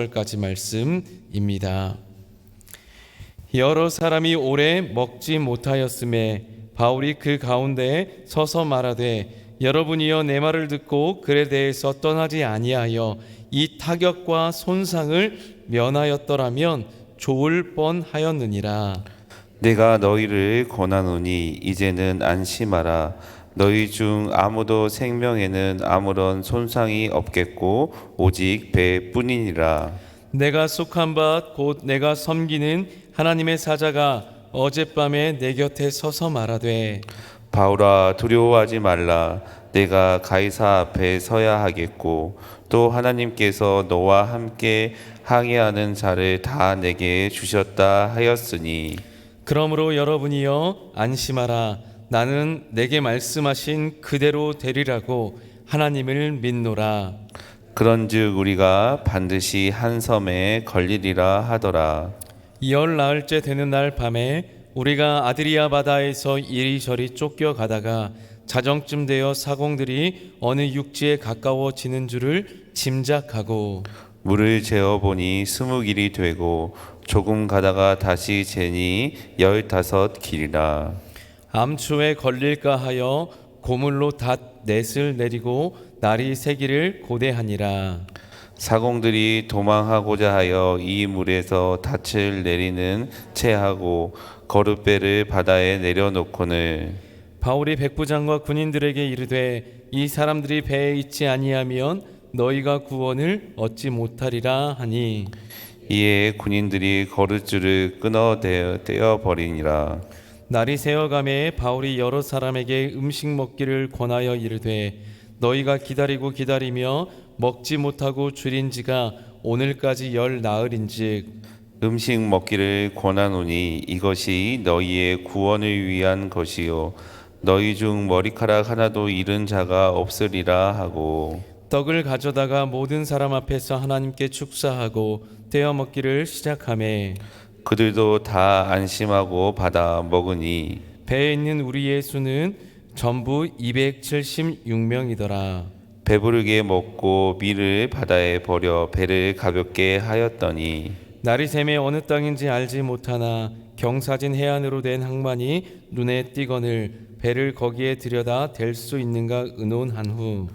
까지 말씀입니다. 여러 사람이 오래 먹지 못하였음에 바울이 그 가운데 서서 말하되 여러분이여 내 말을 듣고 글에 대해서 떠나지 아니하여 이 타격과 손상을 면하였더라면 좋을 뻔하였느니라. 내가 너희를 권하노니 이제는 안심하라. 너희 중 아무도 생명에는 아무런 손상이 없겠고 오직 배뿐이니라. 내가 속한 바 곧 내가 섬기는 하나님의 사자가 어젯밤에 내 곁에 서서 말하되 바울아 두려워하지 말라. 내가 가이사 앞에 서야 하겠고 또 하나님께서 너와 함께 항해하는 자를 다 내게 주셨다 하였으니 그러므로 여러분이여 안심하라. 나는 내게 말씀하신 그대로 되리라고 하나님을 믿노라. 그런즉 우리가 반드시 한 섬에 걸리리라 하더라. 열 나흘째 되는 날 밤에 우리가 아드리아 바다에서 이리저리 쫓겨가다가 자정쯤 되어 사공들이 어느 육지에 가까워지는 줄을 짐작하고 물을 재어보니 20길이 되고 조금 가다가 다시 재니 15길이라. 암초에 걸릴까 하여 고물로 닷 넷을 내리고 날이 새기를 고대하니라. 사공들이 도망하고자 하여 이 물에서 닻을 내리는 채하고 거룻배를 바다에 내려놓고는 바울이 백부장과 군인들에게 이르되 이 사람들이 배에 있지 아니하면 너희가 구원을 얻지 못하리라 하니 이에 군인들이 거룻줄을 끊어 떼어 버리니라. 날이 새어가매 바울이 여러 사람에게 음식 먹기를 권하여 이르되 너희가 기다리고 기다리며 먹지 못하고 줄인 지가 오늘까지 열 나흘인즉 음식 먹기를 권하노니 이것이 너희의 구원을 위한 것이요 너희 중 머리카락 하나도 잃은 자가 없으리라 하고 떡을 가져다가 모든 사람 앞에서 하나님께 축사하고 떼어 먹기를 시작하매 그들도 다 안심하고 받아 먹으니 배에 있는 우리의 수는 전부 276명이더라. 배부르게 먹고 밀을 바다에 버려 배를 가볍게 하였더니 날이 새매 어느 땅인지 알지 못하나 경사진 해안으로 된 항만이 눈에 띄거늘 배를 거기에 들여다 댈 수 있는가 의논한 후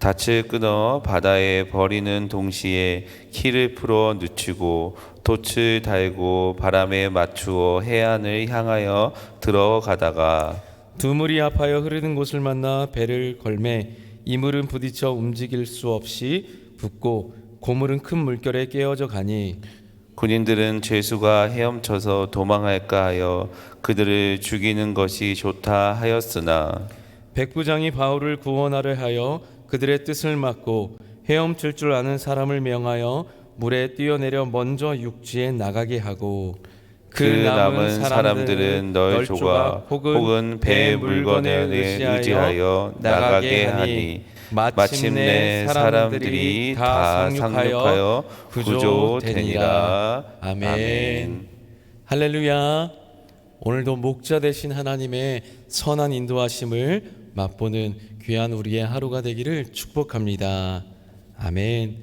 닻을 끊어 바다에 버리는 동시에 키를 풀어 늦추고 돛을 달고 바람에 맞추어 해안을 향하여 들어가다가 두 물이 합하여 흐르는 곳을 만나 배를 걸매 이물은 부딪혀 움직일 수 없이 붙고 고물은 큰 물결에 깨어져 가니 군인들은 죄수가 헤엄쳐서 도망할까 하여 그들을 죽이는 것이 좋다 하였으나 백부장이 바울을 구원하려 하여 그들의 뜻을 막고 헤엄칠 줄 아는 사람을 명하여 물에 뛰어내려 먼저 육지에 나가게 하고 그 남은 사람들은 널 조각 혹은 배의 물건에 의지하여 나가게 하니 마침내 사람들이 다 상륙하여 구조되니라. 아멘. 할렐루야. 오늘도 목자 되신 하나님의 선한 인도하심을 맛보는 귀한 우리의 하루가 되기를 축복합니다. 아멘.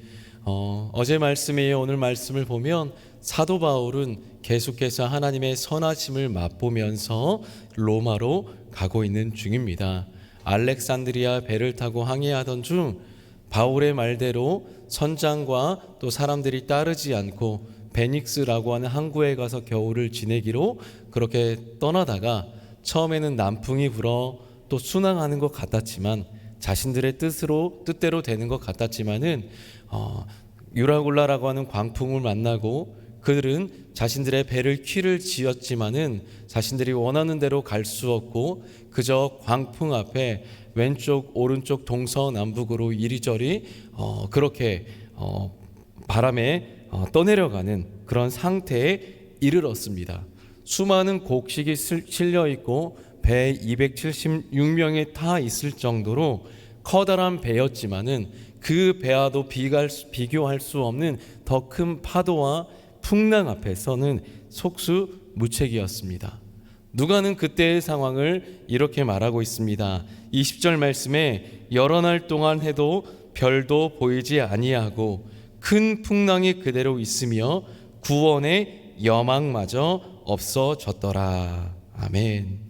어제 말씀에 이어 오늘 말씀을 보면 사도 바울은 계속해서 하나님의 선하심을 맛보면서 로마로 가고 있는 중입니다. 알렉산드리아 배를 타고 항해하던 중 바울의 말대로 선장과 또 사람들이 따르지 않고 베닉스라고 하는 항구에 가서 겨울을 지내기로 그렇게 떠나다가 처음에는 남풍이 불어 또 순항하는 것 같았지만 자신들의 뜻대로 되는 것 같았지만은 유라굴라라고 하는 광풍을 만나고 그들은 자신들의 배를 퀴를 지었지만은 자신들이 원하는 대로 갈 수 없고 그저 광풍 앞에 왼쪽 오른쪽 동서남북으로 이리저리 그렇게 바람에 떠내려가는 그런 상태에 이르렀습니다. 수많은 곡식이 실려 있고 배 276명이 타 있을 정도로 커다란 배였지만은 그 배와도 비교할 수 없는 더 큰 파도와 풍랑 앞에서는 속수무책이었습니다. 누가는 그때의 상황을 이렇게 말하고 있습니다. 20절 말씀에 여러 날 동안 해도 별도 보이지 아니하고 큰 풍랑이 그대로 있으며 구원의 여망마저 없어졌더라. 아멘.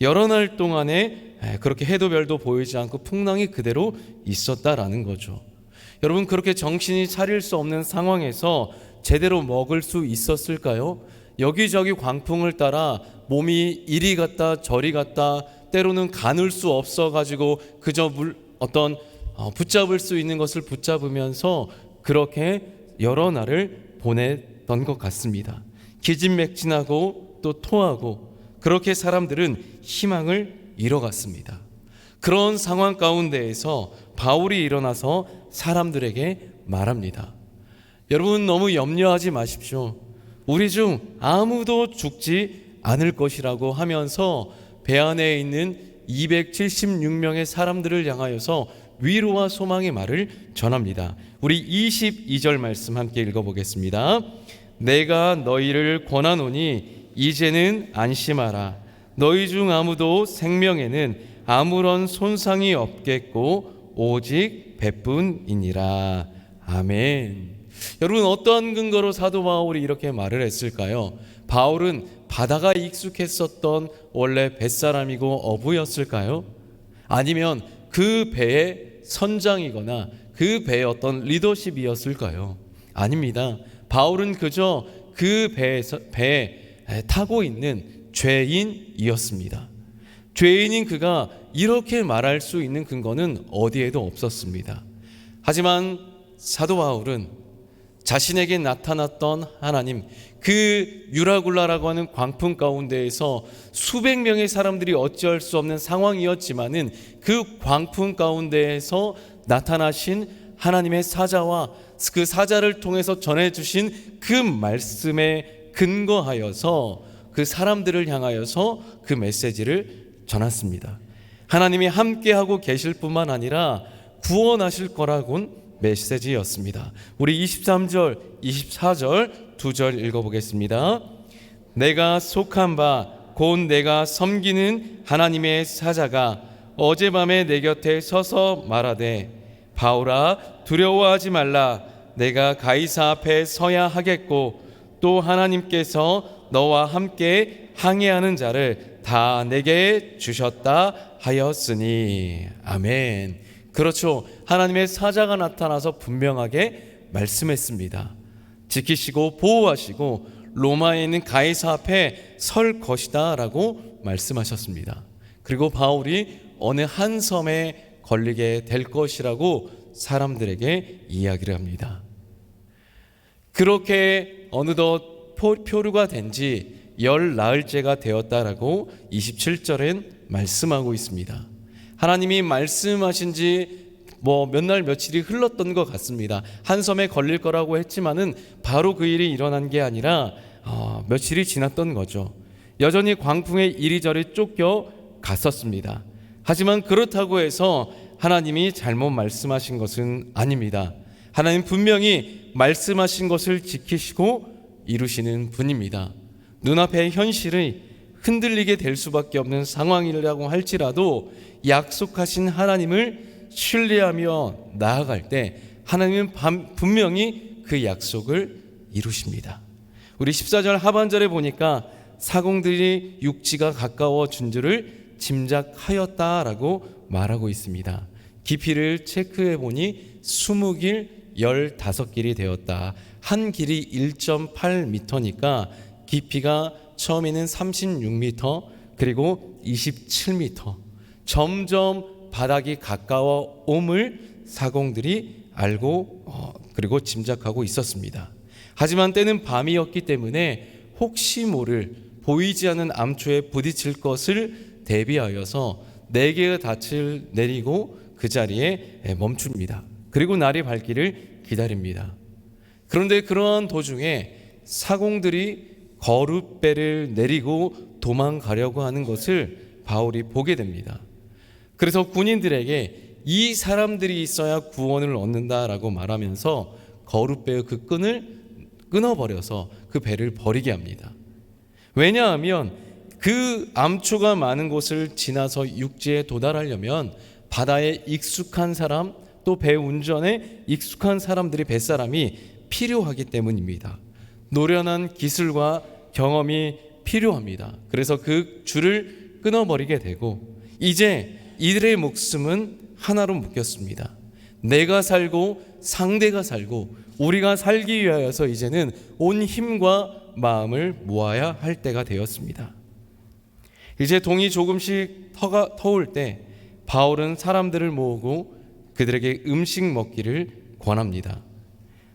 여러 날 동안에 그렇게 해도 별도 보이지 않고 풍랑이 그대로 있었다라는 거죠. 여러분, 그렇게 정신이 차릴 수 없는 상황에서 제대로 먹을 수 있었을까요? 여기저기 광풍을 따라 몸이 이리 갔다 저리 갔다, 때로는 가눌 수 없어가지고 그저 붙잡을 수 있는 것을 붙잡으면서 그렇게 여러 날을 보냈던 것 같습니다. 기진맥진하고 또 토하고, 그렇게 사람들은 희망을 잃어갔습니다. 그런 상황 가운데에서 바울이 일어나서 사람들에게 말합니다. 여러분, 너무 염려하지 마십시오. 우리 중 아무도 죽지 않을 것이라고 하면서 배 안에 있는 276명의 사람들을 향하여서 위로와 소망의 말을 전합니다. 우리 22절 말씀 함께 읽어보겠습니다. 내가 너희를 권하노니 이제는 안심하라. 너희 중 아무도 생명에는 아무런 손상이 없겠고 오직 배뿐이니라. 아멘. 여러분, 어떤 근거로 사도 바울이 이렇게 말을 했을까요? 바울은 바다가 익숙했었던 원래 뱃사람이고 어부였을까요? 아니면 그 배의 선장이거나 그 배의 어떤 리더십이었을까요? 아닙니다. 바울은 그저 그 배에 타고 있는 죄인이었습니다. 죄인인 그가 이렇게 말할 수 있는 근거는 어디에도 없었습니다. 하지만 사도 바울은 자신에게 나타났던 하나님, 그 유라굴라라고 하는 광풍 가운데에서 수백 명의 사람들이 어찌할 수 없는 상황이었지만은 그 광풍 가운데에서 나타나신 하나님의 사자와 그 사자를 통해서 전해주신 그 말씀에 근거하여서 그 사람들을 향하여서 그 메시지를 전했습니다. 하나님이 함께하고 계실 뿐만 아니라 구원하실 거라곤 메시지였습니다. 우리 23절, 24절 두 절 읽어보겠습니다. 내가 속한 바 곧 내가 섬기는 하나님의 사자가 어젯밤에 내 곁에 서서 말하되 바울아 두려워하지 말라. 내가 가이사 앞에 서야 하겠고 또 하나님께서 너와 함께 항해하는 자를 다 내게 주셨다 하였으니. 아멘. 그렇죠. 하나님의 사자가 나타나서 분명하게 말씀했습니다. 지키시고 보호하시고 로마에 있는 가이사 앞에 설 것이다 라고 말씀하셨습니다. 그리고 바울이 어느 한 섬에 걸리게 될 것이라고 사람들에게 이야기를 합니다. 그렇게 어느덧 표류가 된 지 열 나흘째가 되었다라고 27절엔 말씀하고 있습니다. 하나님이 말씀하신 지 몇 날 며칠이 흘렀던 것 같습니다. 한 섬에 걸릴 거라고 했지만은 바로 그 일이 일어난 게 아니라 며칠이 지났던 거죠. 여전히 광풍에 이리저리 쫓겨 갔었습니다. 하지만 그렇다고 해서 하나님이 잘못 말씀하신 것은 아닙니다. 하나님 분명히 말씀하신 것을 지키시고 이루시는 분입니다. 눈앞의 현실이 흔들리게 될 수밖에 없는 상황이라고 할지라도 약속하신 하나님을 신뢰하며 나아갈 때 하나님은 분명히 그 약속을 이루십니다. 우리 14절 하반절에 보니까 사공들이 육지가 가까워 준 줄을 짐작하였다라고 말하고 있습니다. 깊이를 체크해 보니 20길 15길이 되었다. 한 길이 1.8m니까 깊이가 처음에는 36m 그리고 27m, 점점 바닥이 가까워 옴을 사공들이 알고 그리고 짐작하고 있었습니다. 하지만 때는 밤이었기 때문에 혹시 모를 보이지 않는 암초에 부딪힐 것을 대비하여서 4개의 닻을 내리고 그 자리에 멈춥니다. 그리고 날이 밝기를 기다립니다. 그런데 그러한 도중에 사공들이 거룻배를 내리고 도망가려고 하는 것을 바울이 보게 됩니다. 그래서 군인들에게 이 사람들이 있어야 구원을 얻는다라고 말하면서 거룻배의 그 끈을 끊어버려서 그 배를 버리게 합니다. 왜냐하면 그 암초가 많은 곳을 지나서 육지에 도달하려면 바다에 익숙한 사람, 또 배 운전에 익숙한 사람들이 뱃사람이 필요하기 때문입니다. 노련한 기술과 경험이 필요합니다. 그래서 그 줄을 끊어버리게 되고 이제 이들의 목숨은 하나로 묶였습니다. 내가 살고 상대가 살고 우리가 살기 위하여서 이제는 온 힘과 마음을 모아야 할 때가 되었습니다. 이제 동이 조금씩 터올 때 바울은 사람들을 모으고 그들에게 음식 먹기를 권합니다.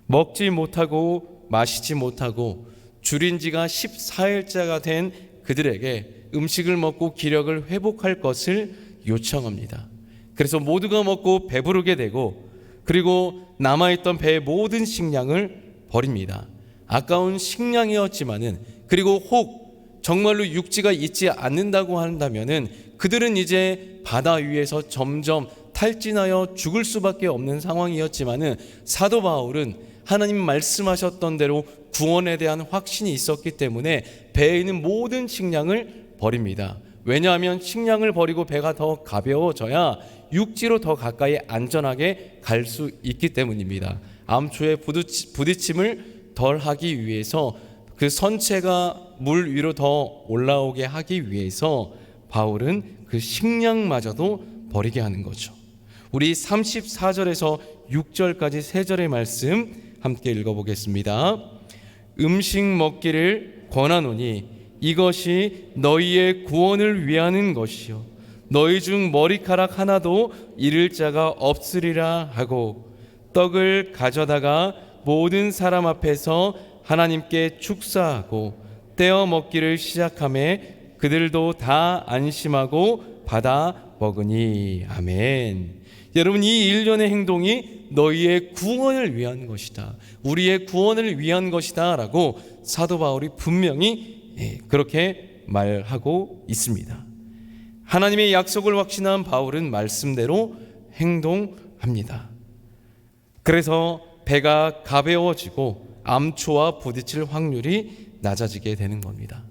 먹지 못하고 마시지 못하고 줄인 지가 14일째가 된 그들에게 음식을 먹고 기력을 회복할 것을 요청합니다. 그래서 모두가 먹고 배부르게 되고 그리고 남아있던 배의 모든 식량을 버립니다. 아까운 식량이었지만은 그리고 혹 정말로 육지가 있지 않는다고 한다면은 그들은 이제 바다 위에서 점점 탈진하여 죽을 수밖에 없는 상황이었지만은 사도 바울은 하나님 말씀하셨던 대로 구원에 대한 확신이 있었기 때문에 배에 있는 모든 식량을 버립니다. 왜냐하면 식량을 버리고 배가 더 가벼워져야 육지로 더 가까이 안전하게 갈 수 있기 때문입니다. 암초의 부딪힘을 덜 하기 위해서 그 선체가 물 위로 더 올라오게 하기 위해서 바울은 그 식량마저도 버리게 하는 거죠. 우리 34절에서 6절까지 세 절의 말씀 함께 읽어보겠습니다. 음식 먹기를 권하노니 이것이 너희의 구원을 위하는 것이요 너희 중 머리카락 하나도 잃을 자가 없으리라 하고 떡을 가져다가 모든 사람 앞에서 하나님께 축사하고 떼어 먹기를 시작하매 그들도 다 안심하고 받아 먹으니 아멘. 여러분, 이 일련의 행동이 너희의 구원을 위한 것이다, 우리의 구원을 위한 것이다 라고 사도 바울이 분명히 그렇게 말하고 있습니다. 하나님의 약속을 확신한 바울은 말씀대로 행동합니다. 그래서 배가 가벼워지고 암초와 부딪힐 확률이 낮아지게 되는 겁니다.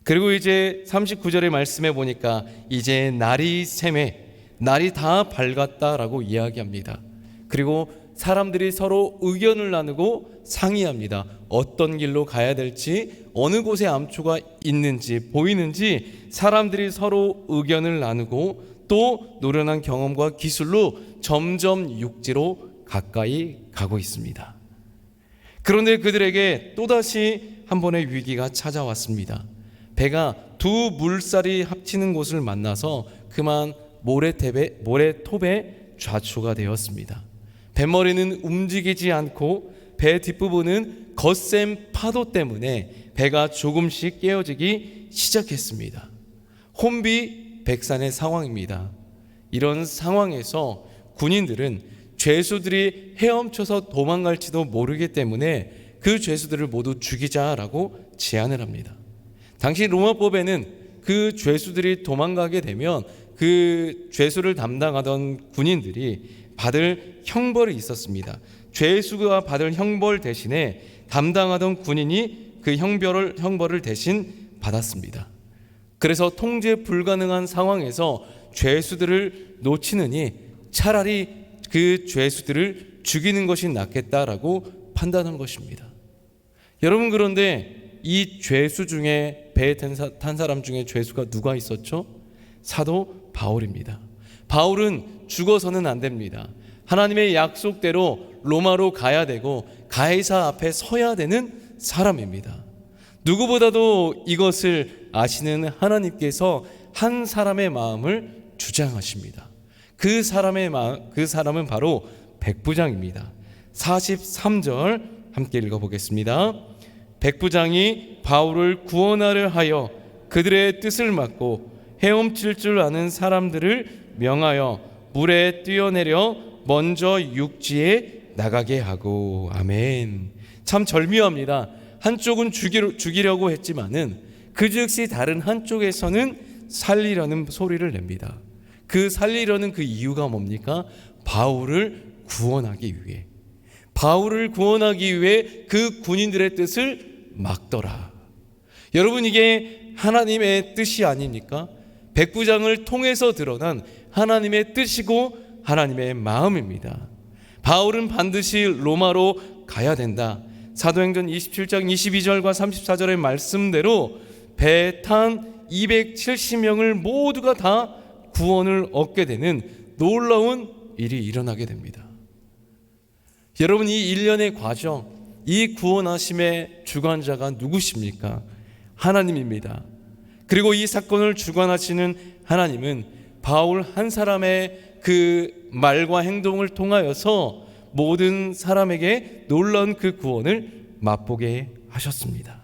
그리고 이제 39절의 말씀에 보니까 이제 날이 새매 날이 다 밝았다라고 이야기합니다. 그리고 사람들이 서로 의견을 나누고 상의합니다. 어떤 길로 가야 될지, 어느 곳에 암초가 있는지 보이는지 사람들이 서로 의견을 나누고 또 노련한 경험과 기술로 점점 육지로 가까이 가고 있습니다. 그런데 그들에게 또다시 한 번의 위기가 찾아왔습니다. 배가 두 물살이 합치는 곳을 만나서 그만 모래톱에 좌초가 되었습니다. 뱃머리는 움직이지 않고 배 뒷부분은 거센 파도 때문에 배가 조금씩 깨어지기 시작했습니다. 혼비백산의 상황입니다. 이런 상황에서 군인들은 죄수들이 헤엄쳐서 도망갈지도 모르기 때문에 그 죄수들을 모두 죽이자라고 제안을 합니다. 당시 로마법에는 그 죄수들이 도망가게 되면 그 죄수를 담당하던 군인들이 받을 형벌이 있었습니다. 죄수가 받을 형벌 대신에 담당하던 군인이 그 형벌을 대신 받았습니다. 그래서 통제 불가능한 상황에서 죄수들을 놓치느니 차라리 그 죄수들을 죽이는 것이 낫겠다라고 판단한 것입니다. 여러분, 그런데 이 죄수 중에 배에 탄 사람 중에 죄수가 누가 있었죠? 사도 바울입니다. 바울은 죽어서는 안 됩니다. 하나님의 약속대로 로마로 가야 되고 가이사 앞에 서야 되는 사람입니다. 누구보다도 이것을 아시는 하나님께서 한 사람의 마음을 주장하십니다. 그 사람은 바로 백부장입니다. 43절 함께 읽어보겠습니다. 백부장이 바울을 구원하려 하여 그들의 뜻을 막고 헤엄칠 줄 아는 사람들을 명하여 물에 뛰어내려 먼저 육지에 나가게 하고 아멘. 참 절묘합니다. 한쪽은 죽이려고 했지만은 그 즉시 다른 한쪽에서는 살리려는 소리를 냅니다. 그 살리려는 그 이유가 뭡니까? 바울을 구원하기 위해 그 군인들의 뜻을 막더라. 여러분, 이게 하나님의 뜻이 아닙니까? 백부장을 통해서 드러난 하나님의 뜻이고 하나님의 마음입니다. 바울은 반드시 로마로 가야 된다. 사도행전 27장 22절과 34절의 말씀대로 배 탄 270명을 모두가 다 구원을 얻게 되는 놀라운 일이 일어나게 됩니다. 여러분, 이 일련의 과정, 이 구원하심의 주관자가 누구십니까? 하나님입니다. 그리고 이 사건을 주관하시는 하나님은 바울 한 사람의 그 말과 행동을 통하여서 모든 사람에게 놀라운 그 구원을 맛보게 하셨습니다.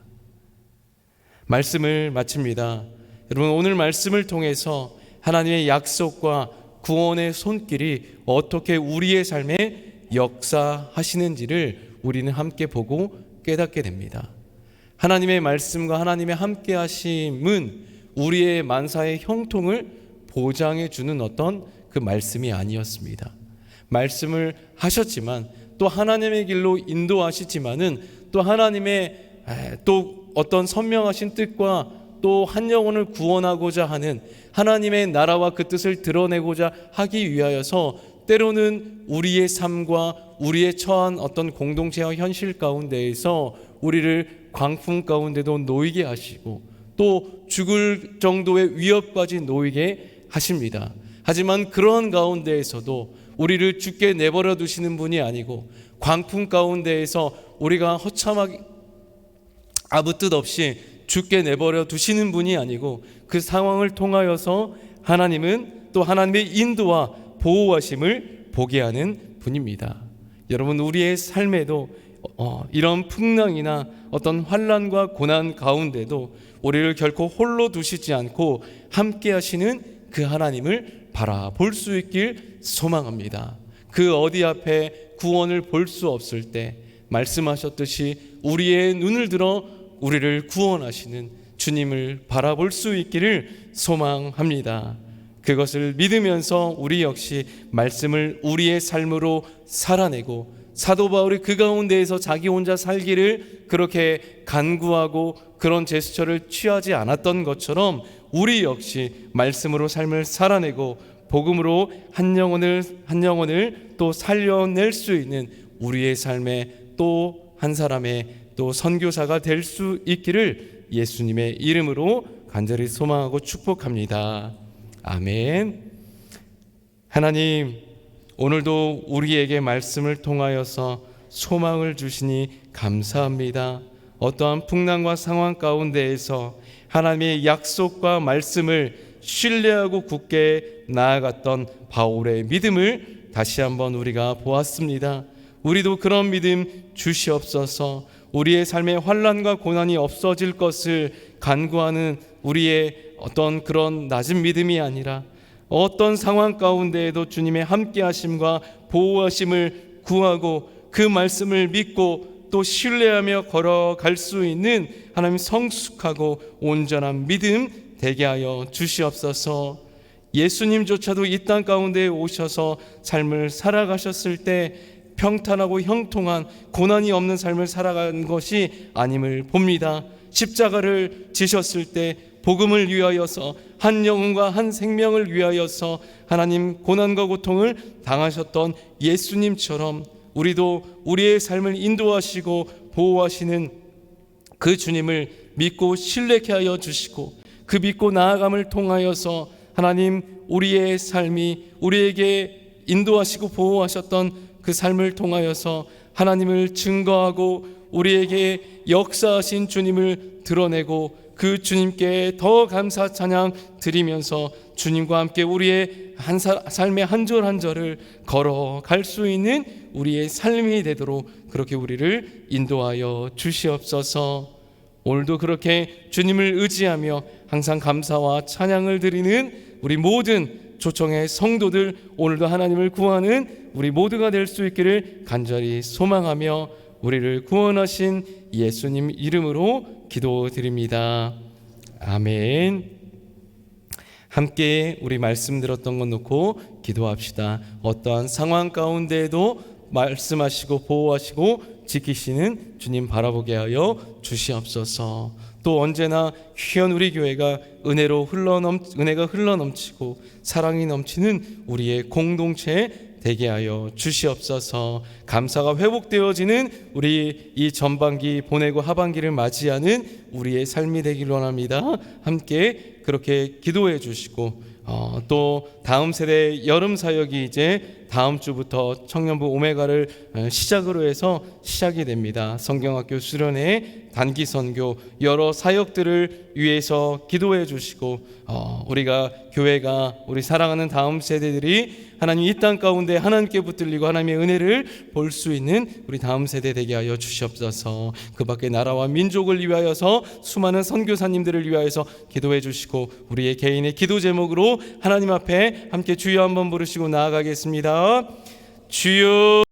말씀을 마칩니다. 여러분, 오늘 말씀을 통해서 하나님의 약속과 구원의 손길이 어떻게 우리의 삶에 역사하시는지를 우리는 함께 보고 깨닫게 됩니다. 하나님의 말씀과 하나님의 함께 하심은 우리의 만사의 형통을 보장해 주는 어떤 그 말씀이 아니었습니다. 말씀을 하셨지만 또 하나님의 길로 인도하시지만은 또 하나님의 또 어떤 선명하신 뜻과 또 한 영혼을 구원하고자 하는 하나님의 나라와 그 뜻을 드러내고자 하기 위하여서 때로는 우리의 삶과 우리의 처한 어떤 공동체와 현실 가운데에서 우리를 광풍 가운데도 놓이게 하시고 또 죽을 정도의 위협까지 놓이게 하십니다. 하지만 그러한 가운데에서도 우리를 죽게 내버려 두시는 분이 아니고 광풍 가운데에서 우리가 허참하게 아무 뜻 없이 죽게 내버려 두시는 분이 아니고 그 상황을 통하여서 하나님은 또 하나님의 인도와 보호하심을 보게 하는 분입니다. 여러분, 우리의 삶에도 이런 풍랑이나 어떤 환난과 고난 가운데도 우리를 결코 홀로 두시지 않고 함께 하시는 그 하나님을 바라볼 수 있길 소망합니다. 그 어디 앞에 구원을 볼 수 없을 때 말씀하셨듯이 우리의 눈을 들어 우리를 구원하시는 주님을 바라볼 수 있기를 소망합니다. 그것을 믿으면서 우리 역시 말씀을 우리의 삶으로 살아내고 사도 바울이 그 가운데에서 자기 혼자 살기를 그렇게 간구하고 그런 제스처를 취하지 않았던 것처럼 우리 역시 말씀으로 삶을 살아내고 복음으로 한 영혼을 또 살려낼 수 있는 우리의 삶에 또 한 사람의 또 선교사가 될 수 있기를 예수님의 이름으로 간절히 소망하고 축복합니다. 아멘. 하나님, 오늘도 우리에게 말씀을 통하여서 소망을 주시니 감사합니다. 어떠한 풍랑과 상황 가운데에서 하나님의 약속과 말씀을 신뢰하고 굳게 나아갔던 바울의 믿음을 다시 한번 우리가 보았습니다. 우리도 그런 믿음 주시옵소서. 우리의 삶에 환난과 고난이 없어질 것을 간구하는 우리의 어떤 그런 낮은 믿음이 아니라 어떤 상황 가운데에도 주님의 함께하심과 보호하심을 구하고 그 말씀을 믿고 또 신뢰하며 걸어갈 수 있는 하나님 성숙하고 온전한 믿음 되게 하여 주시옵소서. 예수님조차도 이 땅 가운데 오셔서 삶을 살아가셨을 때 평탄하고 형통한 고난이 없는 삶을 살아간 것이 아님을 봅니다. 십자가를 지셨을 때 복음을 위하여서 한 영혼과 한 생명을 위하여서 하나님 고난과 고통을 당하셨던 예수님처럼 우리도 우리의 삶을 인도하시고 보호하시는 그 주님을 믿고 신뢰케 하여 주시고 그 믿고 나아감을 통하여서 하나님 우리의 삶이 우리에게 인도하시고 보호하셨던 그 삶을 통하여서 하나님을 증거하고 우리에게 역사하신 주님을 드러내고 그 주님께 더 감사 찬양 드리면서 주님과 함께 우리의 삶의 한 절 한 절을 걸어갈 수 있는 우리의 삶이 되도록 그렇게 우리를 인도하여 주시옵소서. 오늘도 그렇게 주님을 의지하며 항상 감사와 찬양을 드리는 우리 모든 초청의 성도들, 오늘도 하나님을 구하는 우리 모두가 될 수 있기를 간절히 소망하며 우리를 구원하신 예수님 이름으로 기도드립니다. 아멘. 함께 우리 말씀 들었던 것 놓고 기도합시다. 어떠한 상황 가운데에도 말씀하시고 보호하시고 지키시는 주님 바라보게 하여 주시옵소서. 또 언제나 귀한 우리 교회가 은혜가 흘러넘치고 사랑이 넘치는 우리의 공동체 되게 하여 주시옵소서. 감사가 회복되어지는 우리 이 전반기 보내고 하반기를 맞이하는 우리의 삶이 되길 원합니다. 함께 그렇게 기도해 주시고 또 다음 세대 여름 사역이 이제 다음 주부터 청년부 오메가를 시작으로 해서 시작이 됩니다. 성경학교 수련회, 단기 선교, 여러 사역들을 위해서 기도해 주시고 우리가 교회가 우리 사랑하는 다음 세대들이 하나님 이 땅 가운데 하나님께 붙들리고 하나님의 은혜를 볼 수 있는 우리 다음 세대 되게 하여 주시옵소서. 그 밖에 나라와 민족을 위하여서 수많은 선교사님들을 위하여서 기도해 주시고 우리의 개인의 기도 제목으로 하나님 앞에 함께 주여 한번 부르시고 나아가겠습니다. 주여.